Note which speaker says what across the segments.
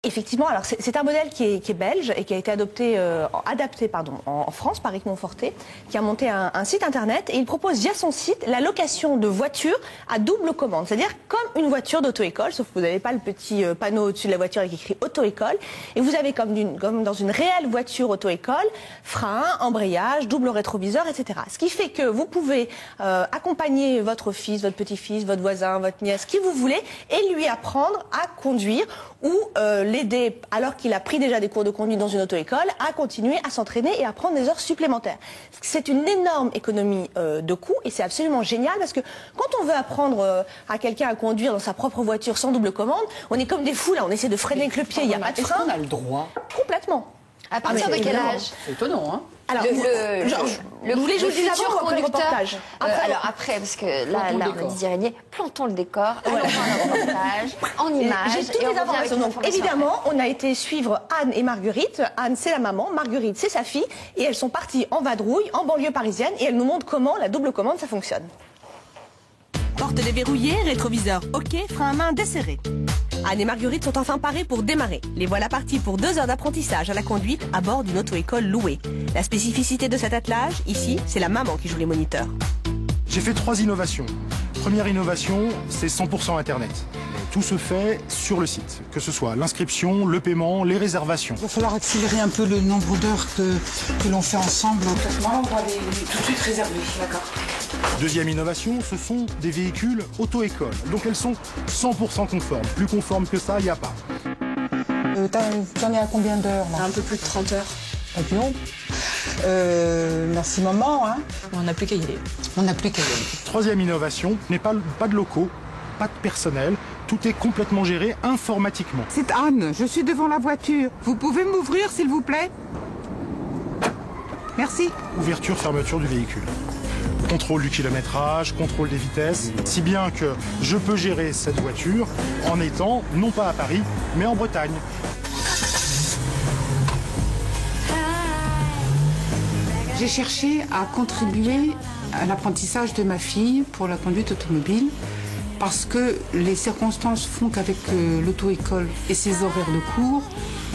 Speaker 1: Effectivement, alors c'est un modèle qui est belge et qui a été adapté en France par Rick Monforté, qui a monté un site internet et il propose via son site la location de voitures à double commande, c'est-à-dire comme une voiture d'auto-école, sauf que vous n'avez pas le petit panneau au-dessus de la voiture avec écrit auto-école, et vous avez comme dans une réelle voiture auto-école, frein, embrayage, double rétroviseur, etc. Ce qui fait que vous pouvez accompagner votre fils, votre petit-fils, votre voisin, votre nièce, qui vous voulez, et lui apprendre à conduire ou l'aider, alors qu'il a pris déjà des cours de conduite dans une auto-école, à continuer à s'entraîner et à prendre des heures supplémentaires. C'est une énorme économie de coûts et c'est absolument génial parce que quand on veut apprendre à quelqu'un à conduire dans sa propre voiture sans double commande, on est comme des fous là, on essaie de freiner avec le pied, il n'y a pas de frein.
Speaker 2: Est-ce qu'on a le droit?
Speaker 1: Complètement.
Speaker 3: À partir de quel âge?
Speaker 2: C'est étonnant, hein?
Speaker 1: Alors,
Speaker 3: vous voulez jouer des
Speaker 1: futur conducteur
Speaker 3: alors après, parce que là on a dit d'Irénée, plantons le décor, allons voir le reportage, en images.
Speaker 1: J'ai toutes les informations. Donc évidemment, on a été suivre Anne et Marguerite. Anne, c'est la maman, Marguerite, c'est sa fille. Et elles sont parties en vadrouille, en banlieue parisienne. Et elles nous montrent comment la double commande, ça fonctionne. Porte déverrouillée, rétroviseur OK, frein à main desserré. Anne et Marguerite sont enfin parées pour démarrer. Les voilà parties pour 2 heures d'apprentissage à la conduite à bord d'une auto-école louée. La spécificité de cet attelage, ici, c'est la maman qui joue les moniteurs.
Speaker 4: J'ai fait 3 innovations. Première innovation, c'est 100% Internet. Tout se fait sur le site, que ce soit l'inscription, le paiement, les réservations.
Speaker 5: Il va falloir accélérer un peu le nombre d'heures que l'on fait ensemble. Moi, on va les tout de suite réserver, d'accord.
Speaker 4: Deuxième innovation, ce sont des véhicules auto-école. Donc elles sont 100% conformes. Plus conformes que ça, il n'y a pas.
Speaker 5: T'en es à combien d'heures là?
Speaker 6: Un peu plus de 30 heures.
Speaker 5: Et puis non. Merci maman. Hein.
Speaker 6: On n'a plus qu'à y aller.
Speaker 5: On n'a plus qu'à y aller.
Speaker 4: Troisième innovation, n'est pas de locaux, pas de personnel. Tout est complètement géré informatiquement.
Speaker 7: C'est Anne, je suis devant la voiture. Vous pouvez m'ouvrir s'il vous plaît? Merci.
Speaker 4: Ouverture, fermeture du véhicule. Contrôle du kilométrage, contrôle des vitesses, si bien que je peux gérer cette voiture en étant, non pas à Paris, mais en Bretagne.
Speaker 7: J'ai cherché à contribuer à l'apprentissage de ma fille pour la conduite automobile parce que les circonstances font qu'avec l'auto-école et ses horaires de cours,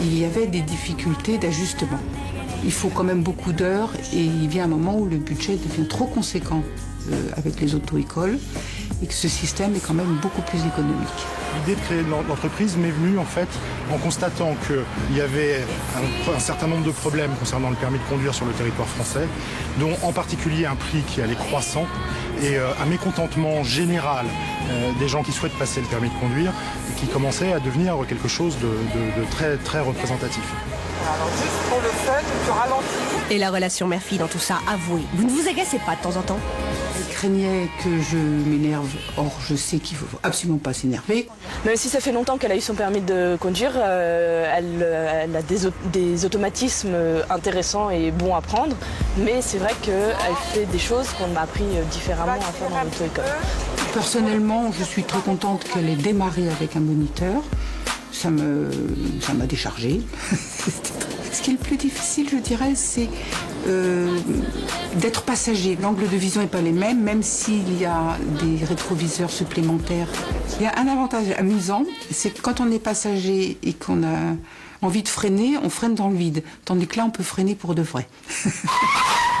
Speaker 7: il y avait des difficultés d'ajustement. Il faut quand même beaucoup d'heures et il vient un moment où le budget devient trop conséquent avec les auto-écoles et que ce système est quand même beaucoup plus économique.
Speaker 4: L'idée de créer l'entreprise m'est venue en fait en constatant qu'il y avait un certain nombre de problèmes concernant le permis de conduire sur le territoire français, dont en particulier un prix qui allait croissant et un mécontentement général des gens qui souhaitent passer le permis de conduire et qui commençait à devenir quelque chose de très, très représentatif.
Speaker 5: Alors juste pour le fun, tu ralentis.
Speaker 1: Et la relation mère-fille dans tout ça, avouez, vous ne vous agacez pas de temps en temps?
Speaker 7: Elle craignait que je m'énerve, or je sais qu'il ne faut absolument pas s'énerver.
Speaker 6: Même si ça fait longtemps qu'elle a eu son permis de conduire, elle a des automatismes intéressants et bons à prendre. Mais c'est vrai qu'elle fait des choses qu'on m'a appris différemment à faire dans l'auto-école.
Speaker 7: Personnellement, je suis très contente qu'elle ait démarré avec un moniteur. Ça m'a déchargée. Ce qui est le plus difficile, je dirais, c'est d'être passager. L'angle de vision n'est pas les mêmes, même s'il y a des rétroviseurs supplémentaires. Il y a un avantage amusant, c'est que quand on est passager et qu'on a envie de freiner, on freine dans le vide. Tandis que là, on peut freiner pour de vrai.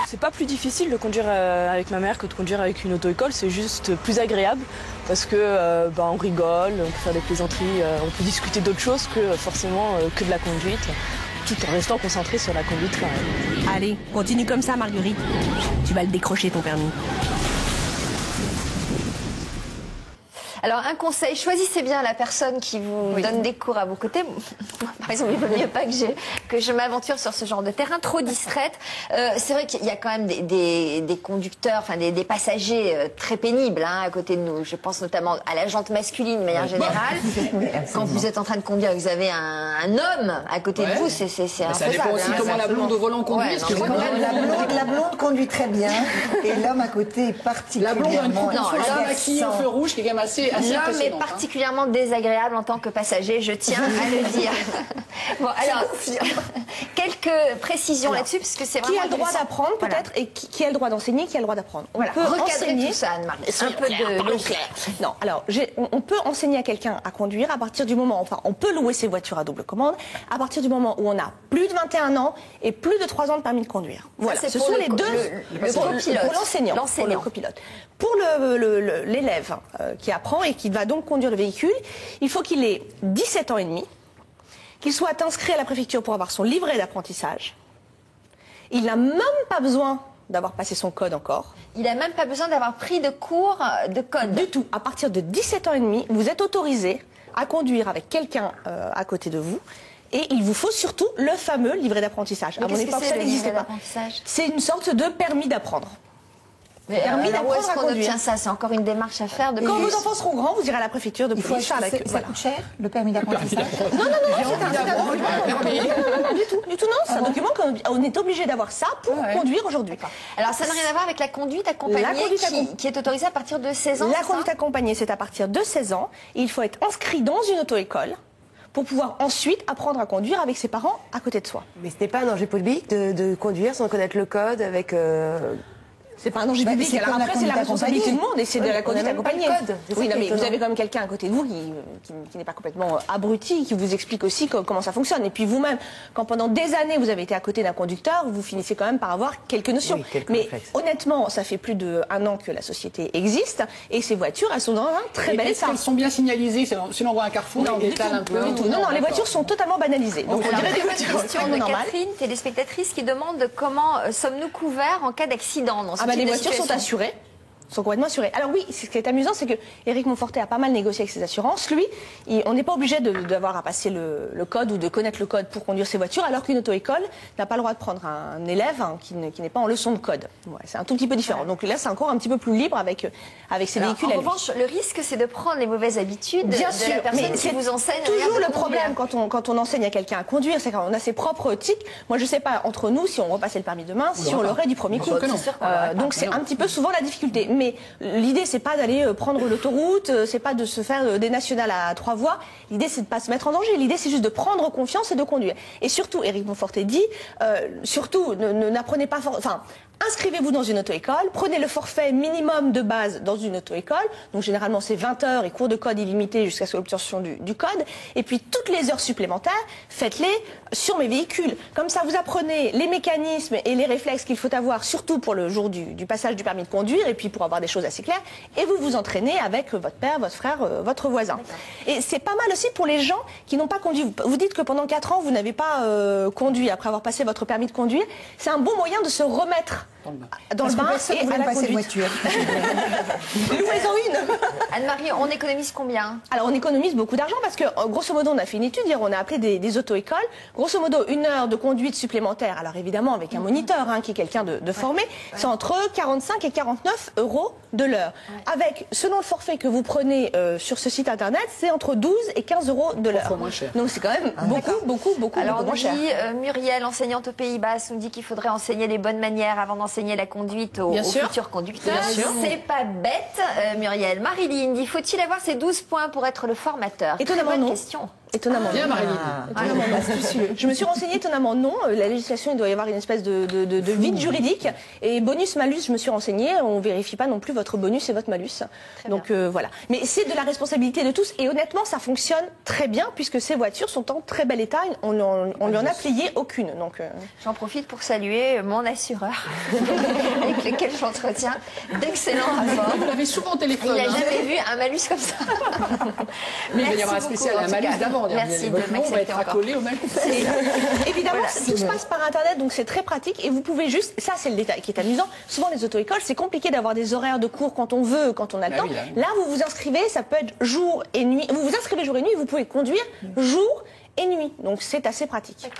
Speaker 6: C'est pas plus difficile de conduire avec ma mère que de conduire avec une auto-école, c'est juste plus agréable parce que on rigole, on peut faire des plaisanteries, on peut discuter d'autres choses que forcément que de la conduite, tout en restant concentré sur la conduite quand même.
Speaker 1: Allez, continue comme ça Marguerite, tu vas le décrocher ton permis.
Speaker 3: Alors, un conseil, choisissez bien la personne qui vous donne des cours à vos côtés. Par exemple, il vaut mieux pas que je m'aventure sur ce genre de terrain, trop distraite. C'est vrai qu'il y a quand même des conducteurs, enfin des passagers très pénibles à côté de nous. Je pense notamment à la jante masculine de manière générale. Quand vous êtes en train de conduire, vous avez un homme à côté de vous, c'est infaisable.
Speaker 2: Ça dépend aussi comment la blonde au volant conduit.
Speaker 8: La blonde conduit très bien et l'homme à côté est particulièrement...
Speaker 2: La blonde a une propension à maquiller au feu rouge qui est quand même assez assez
Speaker 3: L'homme est
Speaker 2: impressionnante, hein.
Speaker 3: particulièrement désagréable en tant que passager, je tiens à le dire. Bon, alors, quelques précisions là-dessus, parce que c'est vraiment
Speaker 1: Qui a le droit
Speaker 3: intéressant.
Speaker 1: d'apprendre
Speaker 3: Voilà.
Speaker 1: peut-être et qui a le droit d'enseigner, qui a le droit d'apprendre. On peut
Speaker 3: Recadrer
Speaker 1: enseigner
Speaker 3: tout ça, Anne-Marie. Un peu de logique.
Speaker 1: Non, alors on peut enseigner à quelqu'un à conduire à partir du moment, enfin on peut louer ses voitures à double commande à partir du moment où on a plus de 21 ans et plus de 3 ans de permis de conduire. Voilà,
Speaker 3: c'est
Speaker 1: ce
Speaker 3: pour
Speaker 1: sont
Speaker 3: le
Speaker 1: les
Speaker 3: co-
Speaker 1: deux
Speaker 3: le copilote.
Speaker 1: pour l'enseignant, pour le copilote. Pour l'élève qui apprend et qui va donc conduire le véhicule, il faut qu'il ait 17 ans et demi, qu'il soit inscrit à la préfecture pour avoir son livret d'apprentissage. Il n'a même pas besoin d'avoir passé son code encore.
Speaker 3: Il n'a même pas besoin d'avoir pris de cours de code.
Speaker 1: Du tout. À partir de 17 ans et demi, vous êtes autorisé à conduire avec quelqu'un à côté de vous. Et il vous faut surtout le fameux livret d'apprentissage.
Speaker 3: Mais
Speaker 1: À mon
Speaker 3: qu'est-ce que
Speaker 1: époque,
Speaker 3: c'est,
Speaker 1: ça
Speaker 3: le
Speaker 1: n'existait
Speaker 3: livret
Speaker 1: pas.
Speaker 3: d'apprentissage ?
Speaker 1: C'est une sorte de permis d'apprendre.
Speaker 3: Alors,
Speaker 1: Permis
Speaker 3: où
Speaker 1: d'apprendre
Speaker 3: est-ce
Speaker 1: à
Speaker 3: qu'on
Speaker 1: conduire.
Speaker 3: obtient ça? C'est encore une démarche à faire de
Speaker 1: Quand
Speaker 3: plus.
Speaker 1: vos enfants seront grands, vous irez à la préfecture de police.
Speaker 8: Ça coûte cher, le permis d'apprentissage?
Speaker 1: Non, du tout, non. C'est un document qu'on est obligé d'avoir ça pour conduire aujourd'hui.
Speaker 3: Alors, ça n'a rien à voir avec la conduite accompagnée qui est autorisée à partir de 16 ans.
Speaker 1: La conduite accompagnée, c'est à partir de 16 ans. Il faut être inscrit dans une auto-école pour pouvoir ensuite apprendre à conduire avec ses parents à côté de soi.
Speaker 9: Mais ce n'est pas un danger public de conduire sans connaître le code avec...
Speaker 1: C'est pas un danger public.
Speaker 8: c'est
Speaker 1: Alors
Speaker 8: comme la
Speaker 1: après, c'est la
Speaker 8: conduite
Speaker 1: responsabilité du
Speaker 8: accompagnée.
Speaker 1: monde et c'est de la conduite
Speaker 9: on a même pas le
Speaker 1: accompagnée.
Speaker 9: code. C'est ça
Speaker 1: Oui, non,
Speaker 9: qui est
Speaker 1: mais vous
Speaker 9: étonnant.
Speaker 1: avez quand même quelqu'un à côté de vous qui n'est pas complètement abruti, qui vous explique aussi comment ça fonctionne. Et puis vous-même, quand pendant des années vous avez été à côté d'un conducteur, vous finissez quand même par avoir quelques notions.
Speaker 9: Oui, quelques
Speaker 1: mais
Speaker 9: réflexes.
Speaker 1: honnêtement, ça fait plus d'1 an que la société existe et ces voitures, elles sont dans un très bel
Speaker 2: Est-ce
Speaker 1: état.
Speaker 2: qu'elles sont bien signalisées si l'on voit un carrefour,
Speaker 1: Non,
Speaker 2: il
Speaker 1: du
Speaker 2: étale un peu.
Speaker 1: tout. Non, les voitures sont totalement banalisées. Donc on
Speaker 3: Alors,
Speaker 1: dirait des
Speaker 3: une
Speaker 1: voitures
Speaker 3: question de
Speaker 1: normales.
Speaker 3: Catherine, téléspectatrice, qui demande comment sommes-nous couverts en cas d'accident dans ce
Speaker 1: Ah bah
Speaker 3: type
Speaker 1: les
Speaker 3: de
Speaker 1: voitures sont
Speaker 3: situation.
Speaker 1: assurées. Sont complètement assurés. Alors oui, ce qui est amusant, c'est que Éric Monforté a pas mal négocié avec ses assurances. Lui, on n'est pas obligé d'avoir à passer le code ou de connaître le code pour conduire ses voitures, alors qu'une auto-école n'a pas le droit de prendre un élève qui n'est pas en leçon de code. Ouais, c'est un tout petit peu différent. Donc là, c'est encore un petit peu plus libre avec ses véhicules.
Speaker 3: En
Speaker 1: à lui.
Speaker 3: revanche, le risque, c'est de prendre les mauvaises habitudes
Speaker 1: Bien
Speaker 3: de
Speaker 1: sûr,
Speaker 3: la personne
Speaker 1: mais
Speaker 3: qui
Speaker 1: c'est
Speaker 3: vous enseigne.
Speaker 1: toujours
Speaker 3: à
Speaker 1: le
Speaker 3: conduire.
Speaker 1: problème quand on enseigne à quelqu'un à conduire, c'est qu'on a ses propres tics. Moi, je sais pas entre nous si on repassait le permis demain, si on l'aurait du premier coup.
Speaker 2: que non.
Speaker 1: Donc c'est un petit peu souvent la difficulté. Mais l'idée, c'est pas d'aller prendre l'autoroute, c'est pas de se faire des nationales à 3 voies. L'idée, c'est de pas se mettre en danger. L'idée, c'est juste de prendre confiance et de conduire. Et surtout, Éric Monforté dit, surtout, n'apprenez pas, inscrivez-vous dans une auto-école, prenez le forfait minimum de base dans une auto-école, donc généralement c'est 20 heures et cours de code illimité jusqu'à l'obtention du code, et puis toutes les heures supplémentaires, faites-les sur mes véhicules. Comme ça, vous apprenez les mécanismes et les réflexes qu'il faut avoir, surtout pour le jour du passage du permis de conduire, et puis pour avoir des choses assez claires, et vous vous entraînez avec votre père, votre frère, votre voisin. Et c'est pas mal aussi pour les gens qui n'ont pas conduit. Vous dites que pendant 4 ans, vous n'avez pas conduit après avoir passé votre permis de conduire. C'est un bon moyen de se remettre dans le bain
Speaker 8: personne
Speaker 1: et
Speaker 8: ne
Speaker 1: à
Speaker 8: voulait
Speaker 1: la
Speaker 8: passer de
Speaker 1: conduite.
Speaker 8: voiture.
Speaker 1: Louez-en une.
Speaker 3: Anne-Marie, on économise combien?
Speaker 1: Alors on économise beaucoup d'argent parce que grosso modo on a fait une étude, on a appelé des auto-écoles, grosso modo 1 heure de conduite supplémentaire, alors évidemment avec un moniteur qui est quelqu'un de formé, c'est entre 45 et 49 euros de l'heure. Avec, selon le forfait que vous prenez sur ce site internet, c'est entre 12 et 15 euros de l'heure.
Speaker 2: moins cher.
Speaker 1: Donc c'est quand même beaucoup
Speaker 3: Alors, on
Speaker 1: moins
Speaker 3: nous
Speaker 1: cher.
Speaker 3: dit, Muriel, enseignante au Pays Basque, nous dit qu'il faudrait enseigner les bonnes manières avant d'enseigner la conduite aux
Speaker 1: Bien sûr.
Speaker 3: futurs conducteurs.
Speaker 1: Bien sûr.
Speaker 3: C'est pas bête, Muriel. Marilyn dit, faut-il avoir ces 12 points pour être le formateur?
Speaker 1: Étonnamment,
Speaker 3: Très bonne
Speaker 1: non.
Speaker 3: question.
Speaker 1: Étonnamment.
Speaker 2: Bien,
Speaker 1: non.
Speaker 2: Marilyn.
Speaker 1: Étonnamment, non. Je me suis renseignée étonnamment non. La législation, il doit y avoir une espèce de vide juridique. Et bonus-malus, je me suis renseignée, on vérifie pas non plus votre bonus et votre malus. Donc voilà. Mais c'est de la responsabilité de tous. Et honnêtement, ça fonctionne très bien puisque ces voitures sont en très bel état. On lui en a plié aucune. Donc,
Speaker 3: J'en profite pour saluer mon assureur avec lequel j'entretiens d'excellents rapports.
Speaker 2: Vous l'avez souvent au
Speaker 3: Il
Speaker 2: téléphone.
Speaker 3: n'a
Speaker 2: hein.
Speaker 3: jamais vu un malus comme ça.
Speaker 2: Mais il va y avoir un
Speaker 3: Merci
Speaker 2: spécial,
Speaker 3: beaucoup,
Speaker 2: un
Speaker 3: en tout
Speaker 2: malus
Speaker 3: cas.
Speaker 2: d'avant.
Speaker 3: Merci de
Speaker 2: Votre nom va
Speaker 3: m'accepter
Speaker 2: être
Speaker 3: encore.
Speaker 2: accolé au malus.
Speaker 1: évidemment,
Speaker 3: Voilà.
Speaker 1: tout se passe par Internet, donc c'est très pratique. Et vous pouvez juste, ça c'est le détail qui est amusant, souvent les auto-écoles, c'est compliqué d'avoir des horaires de cours quand on veut, quand on a le
Speaker 2: Bah
Speaker 1: temps.
Speaker 2: oui, là, oui.
Speaker 1: Là, vous vous inscrivez, ça peut être jour et nuit. Vous vous inscrivez jour et nuit, vous pouvez conduire jour et nuit. Donc c'est assez pratique.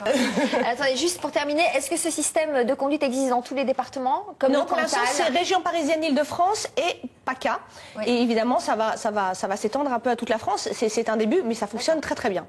Speaker 3: Attendez, juste pour terminer, est-ce que ce système de conduite existe dans tous les départements comme
Speaker 1: Non,
Speaker 3: le
Speaker 1: pour l'instant,
Speaker 3: Cantal
Speaker 1: c'est région parisienne, Île-de-France et PACA.
Speaker 3: Oui.
Speaker 1: Et évidemment, ça va s'étendre un peu à toute la France. C'est un début, mais ça fonctionne très très bien.